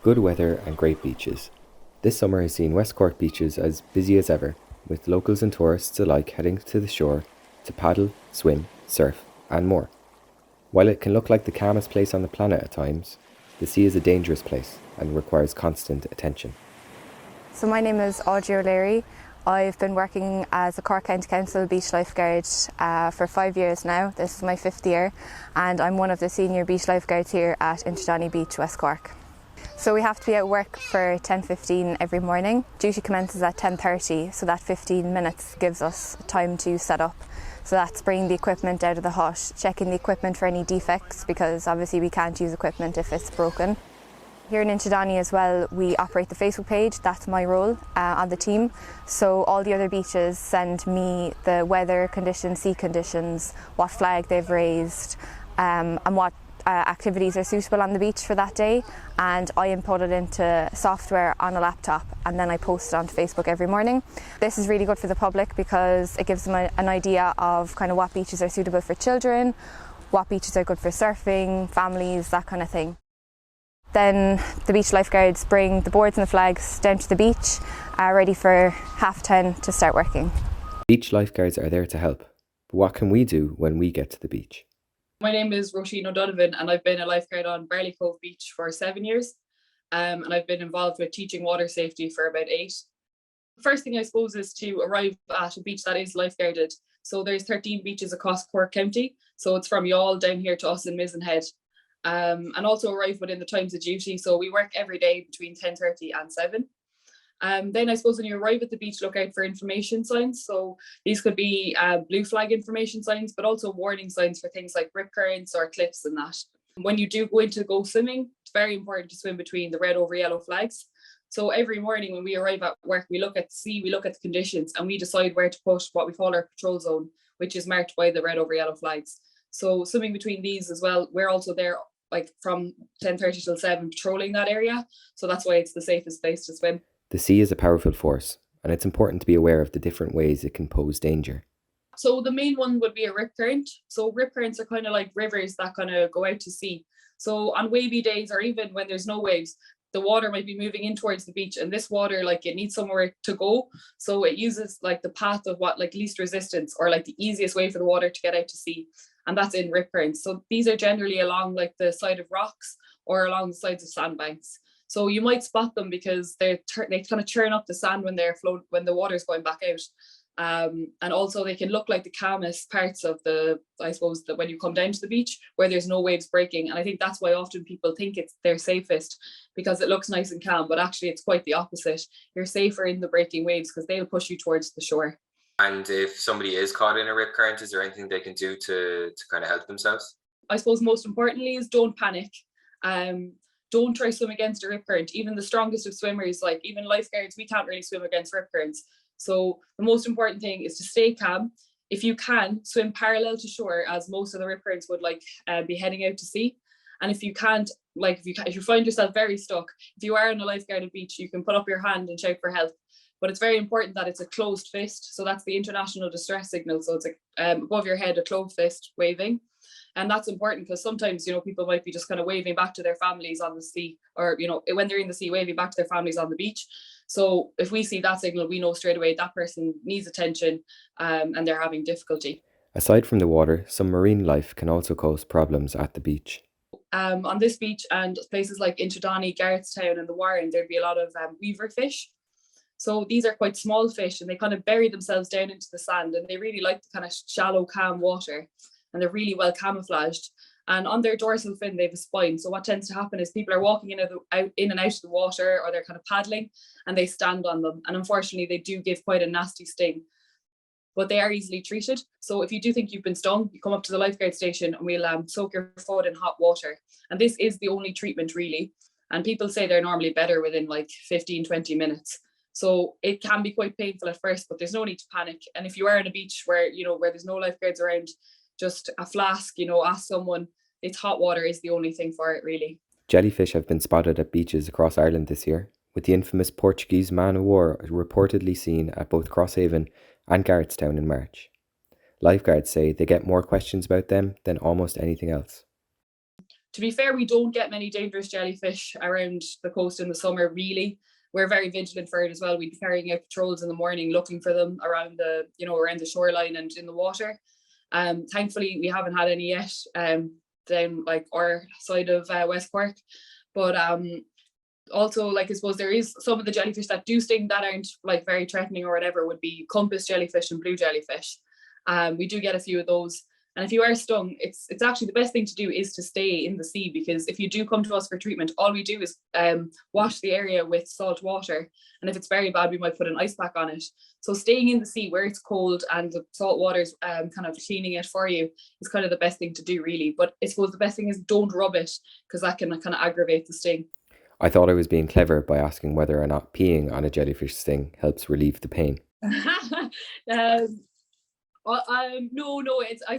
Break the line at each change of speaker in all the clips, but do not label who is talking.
Good weather and great beaches. This summer has seen West Cork beaches as busy as ever, with locals and tourists alike heading to the shore to paddle, swim, surf, and more. While it can look like the calmest place on the planet at times, the sea is a dangerous place and requires constant attention.
So my name is Audrey OLeary. I've been working as a Cork County Council beach lifeguard for 5 years now. This is my 5th year, and I'm one of the senior beach lifeguards here at Inchydoney Beach, West Cork. So we have to be at work for 10:15 every morning. Duty commences at 10:30, so that 15 minutes gives us time to set up. So that's bringing the equipment out of the hut, checking the equipment for any defects, because obviously we can't use equipment if it's broken. Here in Inchydoney as well, we operate the Facebook page. That's my role on the team. So all the other beaches send me the weather conditions, sea conditions, what flag they've raised, and what activities are suitable on the beach for that day. And I input it into software on a laptop, and then I post it onto Facebook every morning. This is really good for the public because it gives them an idea of kind of what beaches are suitable for children, what beaches are good for surfing, families, that kind of thing. Then the beach lifeguards bring the boards and the flags down to the beach, ready for 10:30 to start working.
Beach lifeguards are there to help, but what can we do when we get to the beach?
My name is Meetroshino Donovan, and I've been a lifeguard on Barley Cove Beach for 7 years, and I've been involved with teaching water safety for about 8. The first thing I suppose is to arrive at a beach that is lifeguarded. So there's 13 beaches across Cork County, so it's from Youghal down here to us in Mizenhead. And also arrive within the times of duty. So we work every day between 10:30 and 7. Then I suppose when you arrive at the beach, look out for information signs. So these could be blue flag information signs, but also warning signs for things like rip currents or cliffs and that. When you do go swimming, it's very important to swim between the red over yellow flags. So every morning when we arrive at work, we look at the sea, we look at the conditions, and we decide where to put what we call our patrol zone, which is marked by the red over yellow flags. So swimming between these as well, we're also there like from 10:30 till 7 patrolling that area. So that's why it's the safest place to swim.
The sea is a powerful force, and it's important to be aware of the different ways it can pose danger.
So the main one would be a rip current. So rip currents are kind of like rivers that kind of go out to sea. So on wavy days, or even when there's no waves, the water might be moving in towards the beach, and this water, like, it needs somewhere to go. So it uses like the path of what, like, least resistance, or like the easiest way for the water to get out to sea. And that's in rip currents. So these are generally along like the side of rocks or along the sides of sandbanks. So you might spot them because they kind of churn up the sand when when the water's going back out. And also they can look like the calmest parts of I suppose, that when you come down to the beach where there's no waves breaking. And I think that's why often people think they're safest, because it looks nice and calm, but actually it's quite the opposite. You're safer in the breaking waves because they'll push you towards the shore.
And if somebody is caught in a rip current, is there anything they can do to kind of help themselves?
I suppose most importantly is don't panic. Don't try swim against a rip current. Even the strongest of swimmers, like even lifeguards, we can't really swim against rip currents. So the most important thing is to stay calm. If you can, swim parallel to shore, as most of the rip currents would be heading out to sea. And if you can't, if you find yourself very stuck, if you are on a lifeguarded beach, you can put up your hand and shout for help. But it's very important that it's a closed fist. So that's the international distress signal. So it's above your head, a closed fist waving. And that's important because sometimes, people might be just kind of waving back to their families on the sea, or, when they're in the sea, waving back to their families on the beach. So if we see that signal, we know straight away that person needs attention and they're having difficulty.
Aside from the water, some marine life can also cause problems at the beach.
On this beach and places like Inchydoney, Garrettstown and the Warren, there'd be a lot of weaver fish. So these are quite small fish, and they kind of bury themselves down into the sand, and they really like the kind of shallow, calm water, and they're really well camouflaged. And on their dorsal fin, they have a spine. So what tends to happen is people are walking in and out of the water, or they're kind of paddling, and they stand on them. And unfortunately, they do give quite a nasty sting, but they are easily treated. So if you do think you've been stung, you come up to the lifeguard station and we'll soak your foot in hot water. And this is the only treatment really. And people say they're normally better within like 15, 20 minutes. So it can be quite painful at first, but there's no need to panic. And if you are on a beach where there's no lifeguards around, just a flask, ask someone. It's hot water is the only thing for it, really.
Jellyfish have been spotted at beaches across Ireland this year, with the infamous Portuguese man o' war reportedly seen at both Crosshaven and Garrettstown in March. Lifeguards say they get more questions about them than almost anything else.
To be fair, we don't get many dangerous jellyfish around the coast in the summer, really. We're very vigilant for it as well. We'd be carrying out patrols in the morning, looking for them around around the shoreline and in the water. Thankfully, we haven't had any yet down like our side of West Cork. But also, I suppose there is some of the jellyfish that do sting that aren't like very threatening or whatever would be compass jellyfish and blue jellyfish. We do get a few of those. And if you are stung, it's actually the best thing to do is to stay in the sea, because if you do come to us for treatment, all we do is wash the area with salt water. And if it's very bad, we might put an ice pack on it. So staying in the sea where it's cold and the salt water's kind of cleaning it for you is kind of the best thing to do, really. But I suppose the best thing is don't rub it, because that can kind of aggravate the sting.
I thought I was being clever by asking whether or not peeing on a jellyfish sting helps relieve the pain.
No. I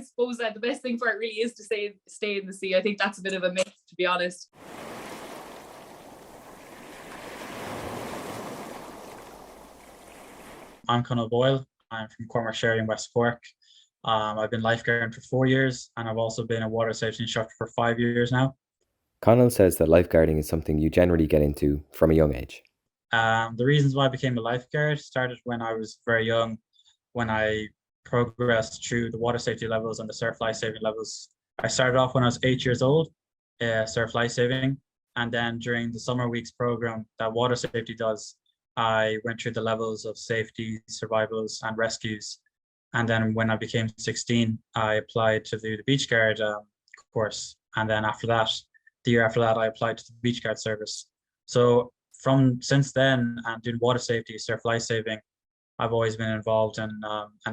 suppose that the best thing for it really is to stay in the sea. I think that's a bit of a myth, to be honest.
I'm Conor Boyle. I'm from Cork in West Cork. I've been lifeguarding for 4 years, and I've also been a water safety instructor for 5 years now.
Conor says that lifeguarding is something you generally get into from a young age.
The reasons why I became a lifeguard started when I was very young, when I progressed through the water safety levels and the surf lifesaving levels. I started off when I was 8 years old, surf lifesaving, and then during the summer weeks program that water safety does, I went through the levels of safety, survivals, and rescues. And then when I became 16, I applied to do the beach guard course. And then after that, the year after that, I applied to the beach guard service. So since then, and doing water safety, surf lifesaving, I've always been involved and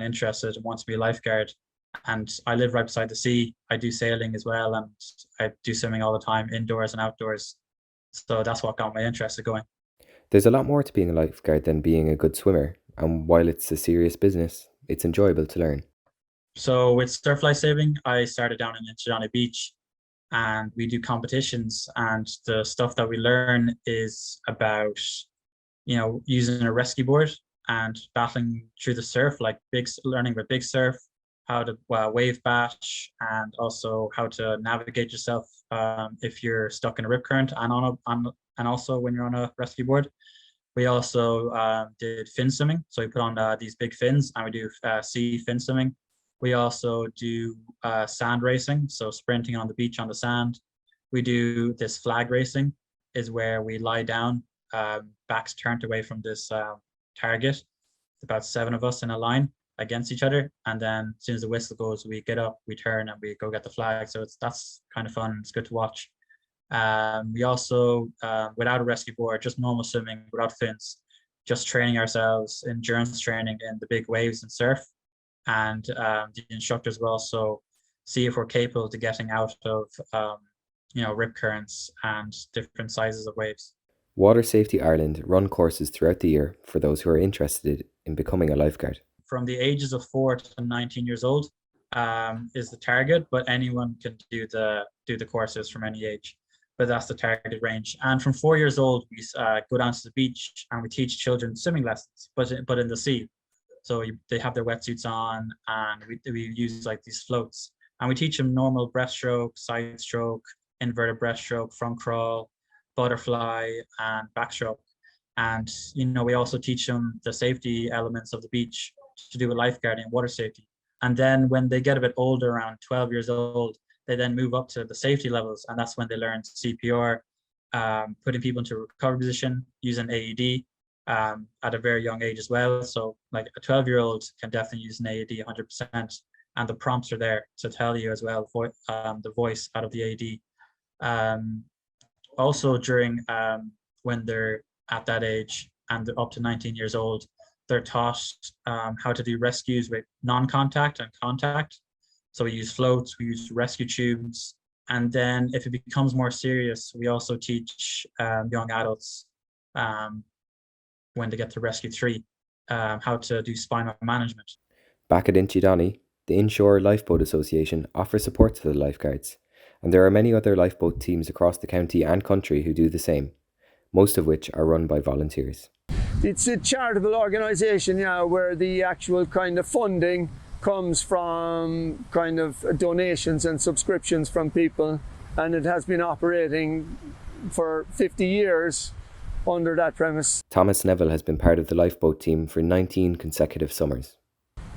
interested and want to be a lifeguard. And I live right beside the sea. I do sailing as well, and I do swimming all the time, indoors and outdoors. So that's what got my interest going.
There's a lot more to being a lifeguard than being a good swimmer, and while it's a serious business, it's enjoyable to learn.
So with surf lifesaving, I started down in Inchydoney Beach, and we do competitions, and the stuff that we learn is about, using a rescue board and battling through the surf, learning about big surf, how to wave bash, and also how to navigate yourself if you're stuck in a rip current, and also when you're on a rescue board. We also did fin swimming, so we put on these big fins, and we do sea fin swimming. We also do sand racing, so sprinting on the beach on the sand. We do this flag racing, is where we lie down, backs turned away from this target, about 7 of us in a line against each other, and then as soon as the whistle goes, we get up, we turn, and we go get the flag. So that's kind of fun. It's good to watch. We also, without a rescue board, just normal swimming without fins, just training ourselves, endurance training in the big waves and surf. And the instructors will also see if we're capable to getting out of rip currents and different sizes of waves.
Water Safety Ireland run courses throughout the year for those who are interested in becoming a lifeguard.
From the ages of 4 to 19 years old is the target, but anyone can do the courses from any age. But that's the target range. And from 4 years old, we go down to the beach and we teach children swimming lessons, but in the sea. So they have their wetsuits on, and we use these floats, and we teach them normal breaststroke, side stroke, inverted breaststroke, front crawl, butterfly, and backstroke. And we also teach them the safety elements of the beach to do with lifeguarding and water safety. And then when they get a bit older, around 12 years old, they then move up to the safety levels, and that's when they learn CPR, putting people into a recovery position, using AED at a very young age as well. So a 12-year-old can definitely use an AED 100%, and the prompts are there to tell you as well, the voice out of the AED. Also during when they're at that age and they're up to 19 years old, they're taught how to do rescues with non-contact and contact. So we use floats, we use rescue tubes, and then if it becomes more serious, we also teach young adults when they get to Rescue 3, how to do spinal management.
Back at Inchydoney, the Inshore Lifeboat Association offers support to the lifeguards, and there are many other lifeboat teams across the county and country who do the same, most of which are run by volunteers.
It's a charitable organisation, where the actual kind of funding comes from kind of donations and subscriptions from people, and it has been operating for 50 years under that premise.
Thomas Neville has been part of the lifeboat team for 19 consecutive summers.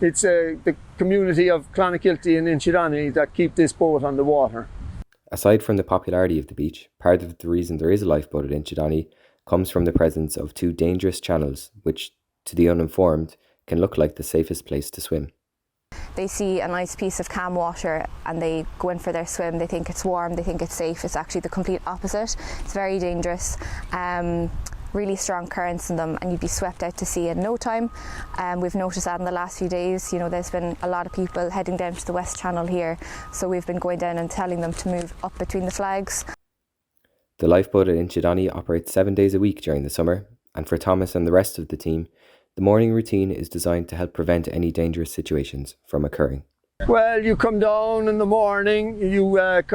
It's the community of Clonakilty and Inchydoney that keep this boat on the water.
Aside from the popularity of the beach, part of the reason there is a lifeboat at Inchydoney comes from the presence of two dangerous channels, which, to the uninformed, can look like the safest place to swim.
They see a nice piece of calm water and they go in for their swim. They think it's warm, they think it's safe. It's actually the complete opposite. It's very dangerous. Really strong currents in them, and you'd be swept out to sea in no time. We've noticed that in the last few days. There's been a lot of people heading down to the West Channel here, so we've been going down and telling them to move up between the flags.
The lifeboat at Inchydoney operates 7 days a week during the summer, and for Thomas and the rest of the team, the morning routine is designed to help prevent any dangerous situations from occurring.
Well, you come down in the morning, you get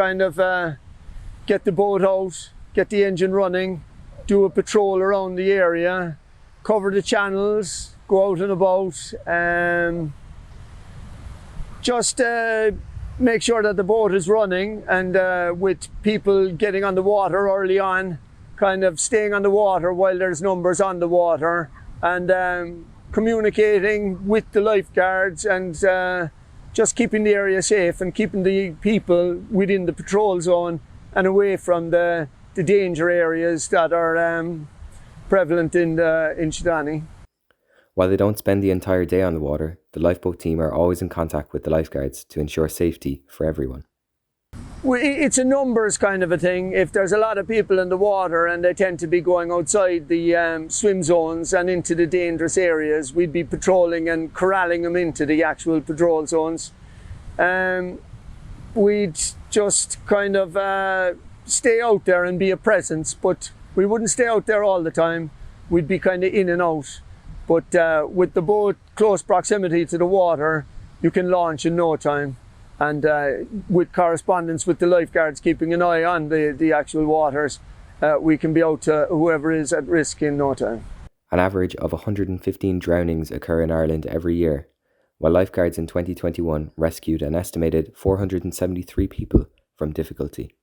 the boat out, get the engine running, do a patrol around the area, cover the channels, go out and about, just make sure that the boat is running, and with people getting on the water early on, kind of staying on the water while there's numbers on the water, and communicating with the lifeguards, and just keeping the area safe and keeping the people within the patrol zone and away from the danger areas that are prevalent in Inchydoney.
While they don't spend the entire day on the water, the lifeboat team are always in contact with the lifeguards to ensure safety for everyone.
It's a numbers kind of a thing. If there's a lot of people in the water and they tend to be going outside the swim zones and into the dangerous areas, we'd be patrolling and corralling them into the actual patrol zones. We'd just kind of stay out there and be a presence, but we wouldn't stay out there all the time. We'd be kind of in and out. But with the boat close proximity to the water, you can launch in no time. And with correspondence with the lifeguards keeping an eye on the actual waters, we can be out to whoever is at risk in no time.
An average of 115 drownings occur in Ireland every year, while lifeguards in 2021 rescued an estimated 473 people from difficulty.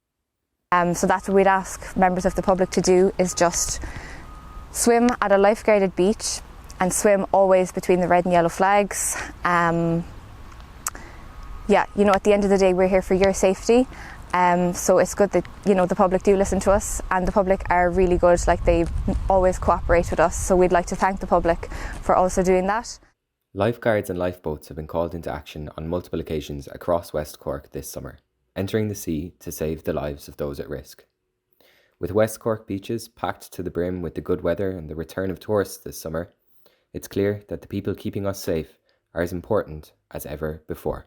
So that's what we'd ask members of the public to do, is just swim at a lifeguarded beach and swim always between the red and yellow flags. At the end of the day, we're here for your safety. So it's good that, the public do listen to us, and the public are really good, like they always cooperate with us. So we'd like to thank the public for also doing that.
Lifeguards and lifeboats have been called into action on multiple occasions across West Cork this summer, entering the sea to save the lives of those at risk. With West Cork beaches packed to the brim with the good weather and the return of tourists this summer, it's clear that the people keeping us safe are as important as ever before.